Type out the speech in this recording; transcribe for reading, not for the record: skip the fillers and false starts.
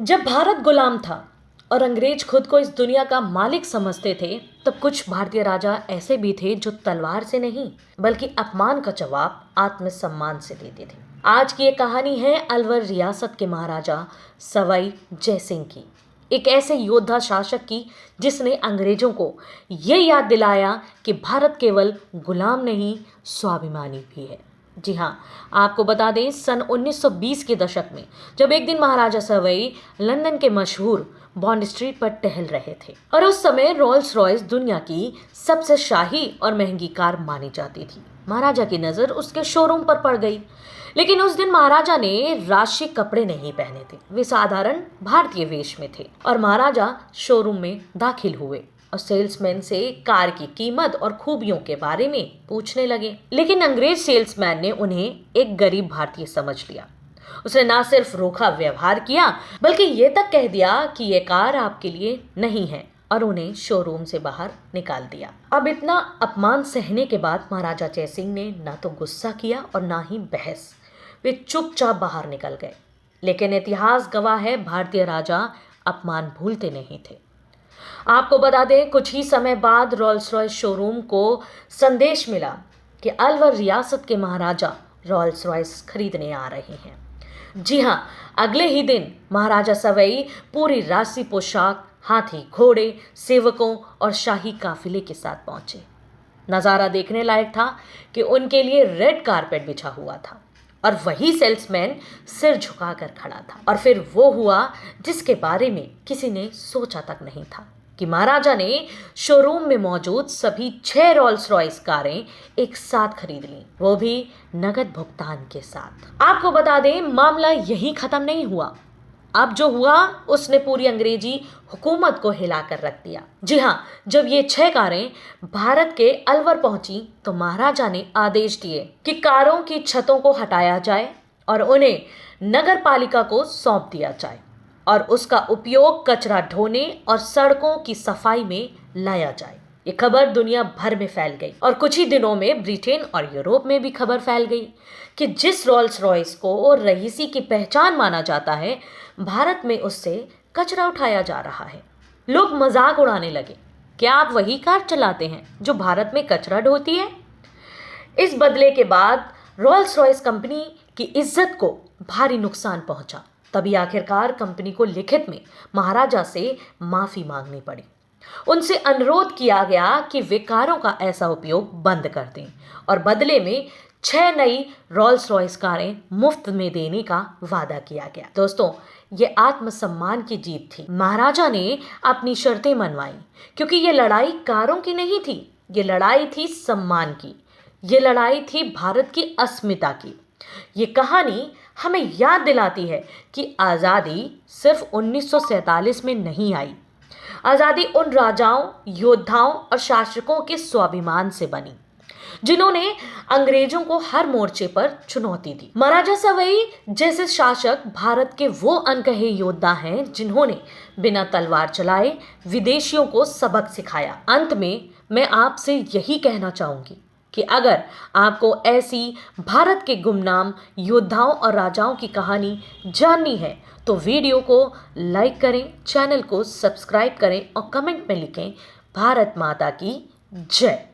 जब भारत गुलाम था और अंग्रेज खुद को इस दुनिया का मालिक समझते थे, तब कुछ भारतीय राजा ऐसे भी थे जो तलवार से नहीं बल्कि अपमान का जवाब आत्मसम्मान से देते थे। आज की ये कहानी है अलवर रियासत के महाराजा सवाई जयसिंह की, एक ऐसे योद्धा शासक की जिसने अंग्रेजों को ये याद दिलाया कि भारत केवल गुलाम नहीं स्वाभिमानी भी है। जी हाँ, आपको बता दें सन 1920 के दशक में जब एक दिन महाराजा सवाई लंदन के मशहूर बॉन्ड स्ट्रीट पर टहल रहे थे और उस समय रोल्स रॉयस दुनिया की सबसे शाही और महंगी कार मानी जाती थी। महाराजा की नजर उसके शोरूम पर पड़ गई, लेकिन उस दिन महाराजा ने राष्ट्रीय कपड़े नहीं पहने थे, वे साधारण भारतीय वेश में थे। और महाराजा शोरूम में दाखिल हुए और सेल्समैन से कार की कीमत और खूबियों के बारे में पूछने लगे, लेकिन अंग्रेज सेल्समैन ने उन्हें एक गरीब भारतीय समझ लिया। उसने ना सिर्फ रोखा व्यवहार किया बल्कि ये तक कह दिया कि ये कार आपके लिए नहीं है और उन्हें शोरूम से बाहर निकाल दिया। अब इतना अपमान सहने के बाद महाराजा जयसिंह ने ना तो गुस्सा किया और ना ही बहस, वे चुपचाप बाहर निकल गए। लेकिन इतिहास गवाह है, भारतीय राजा अपमान भूलते नहीं थे। आपको बता दें कुछ ही समय बाद रोल्स रॉयस शोरूम को संदेश मिला कि अलवर रियासत के महाराजा रोल्स रॉयस खरीदने आ रहे हैं। जी हाँ, अगले ही दिन महाराजा सवाई पूरी राष्ट्रीय पोशाक, हाथी, घोड़े, सेवकों और शाही काफिले के साथ पहुंचे। नज़ारा देखने लायक था कि उनके लिए रेड कारपेट बिछा हुआ था और वही सेल्समैन सिर झुकाकर खड़ा था। और फिर वो हुआ जिसके बारे में किसी ने सोचा तक नहीं था कि महाराजा ने शोरूम में मौजूद सभी 6 रोल्स रॉयस कारें एक साथ खरीद ली, वो भी नगद भुगतान के साथ। आपको बता दें मामला यहीं खत्म नहीं हुआ। अब जो हुआ उसने पूरी अंग्रेजी हुकूमत को हिलाकर रख दिया। जी हाँ, जब ये 6 कारें भारत के अलवर पहुंची तो महाराजा ने आदेश दिए कि कारों की छतों को हटाया जाए और उन्हें नगर पालिका को सौंप दिया जाए और उसका उपयोग कचरा ढोने और सड़कों की सफाई में लाया जाए। ये खबर दुनिया भर में फैल गई और कुछ ही दिनों में ब्रिटेन और यूरोप में भी खबर फैल गई कि जिस रोल्स रॉयस को रईसी की पहचान माना जाता है, भारत में उससे कचरा उठाया जा रहा है। लोग मजाक उड़ाने लगे, क्या आप वही कार चलाते हैं जो भारत में कचरा ढोती है? इस बदले के बाद रोल्स रॉयस कंपनी की इज्जत को भारी नुकसान पहुंचा। तभी आखिरकार कंपनी को लिखित में महाराजा से माफी मांगनी पड़ी। उनसे अनुरोध किया गया कि वे कारों का ऐसा उपयोग बंद कर दें और बदले में 6 नई रोल्स रॉयस कारें मुफ्त में देने का वादा किया गया। दोस्तों, ये आत्मसम्मान की जीत थी। महाराजा ने अपनी शर्तें मनवाई क्योंकि ये लड़ाई कारों की नहीं थी, ये लड़ाई थी सम्मान की, ये लड़ाई थी भारत की अस्मिता की। ये कहानी हमें याद दिलाती है कि आज़ादी सिर्फ 1947 में नहीं आई। आज़ादी उन राजाओं, योद्धाओं और शासकों के स्वाभिमान से बनी जिन्होंने अंग्रेजों को हर मोर्चे पर चुनौती दी। महाराजा सवाई जैसे शासक भारत के वो अनकहे योद्धा हैं जिन्होंने बिना तलवार चलाए विदेशियों को सबक सिखाया। अंत में मैं आपसे यही कहना चाहूंगी कि अगर आपको ऐसी भारत के गुमनाम योद्धाओं और राजाओं की कहानी जाननी है तो वीडियो को लाइक करें, चैनल को सब्सक्राइब करें और कमेंट में लिखें भारत माता की जय।